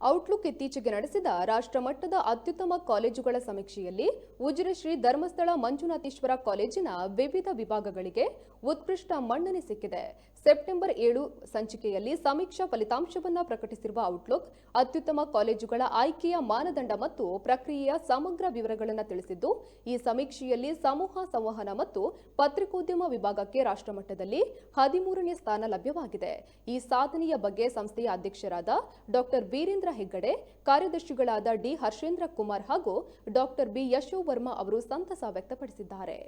Outlook ಇತ್ತೀಚೆಗೆ ನಡೆಸಿದ ರಾಷ್ಟ್ರಮಟ್ಟದ ಅತ್ಯುತ್ತಮ ಕಾಲೇಜುಗಳ ಸಮೀಕ್ಷೆಯಲ್ಲಿ ಉಜಿರೆ ಶ್ರೀ ಧರ್ಮಸ್ಥಳ ಮಂಜುನಾಥೇಶ್ವರ ಕಾಲೇಜಿನ ವಿವಿಧ ವಿಭಾಗಗಳಿಗೆ ಉತ್ಕೃಷ್ಟ ಮನ್ನಣೆ ಸಿಕ್ಕಿದೆ. ಸೆಪ್ಟೆಂಬರ್ 7 ಸಂಚಿಕೆಯಲ್ಲಿ ಸಮೀಕ್ಷಾ ಫಲಿತಾಂಶವನ್ನು ಪ್ರಕಟಿಸಿರುವ ಔಟ್ಲುಕ್ ಅತ್ಯುತ್ತಮ ಕಾಲೇಜುಗಳ ಆಯ್ಕೆಯ ಮಾನದಂಡ ಮತ್ತು ಪ್ರಕ್ರಿಯೆಯ ಸಮಗ್ರ ವಿವರಗಳನ್ನು ತಿಳಿಸಿದ್ದು, ಈ ಸಮೀಕ್ಷೆಯಲ್ಲಿ ಸಮೂಹ ಸಂವಹನ ಮತ್ತು ಪತ್ರಿಕೋದ್ಯಮ ವಿಭಾಗಕ್ಕೆ ರಾಷ್ಟ್ರಮಟ್ಟದಲ್ಲಿ 13ನೇ ಸ್ಥಾನ ಲಭ್ಯವಾಗಿದೆ. ಈ ಸಾಧನೆಯ ಬಗ್ಗೆ ಸಂಸ್ಥೆಯ ಅಧ್ಯಕ್ಷರಾದ ಡಾಕ್ಟರ್ ವೀರೇಂದ್ರ ಹೆಗ್ಗಡೆ, ಕಾರ್ಯದರ್ಶಿಗಳಾದ ಡಿ ಹರ್ಷೇಂದ್ರ ಕುಮಾರ್ ಹಾಗೂ ಡಾಕ್ಟರ್ ಬಿ ಯಶೋವರ್ಮ ಅವರು ಸಂತಸ ವ್ಯಕ್ತಪಡಿಸಿದ್ದಾರೆ.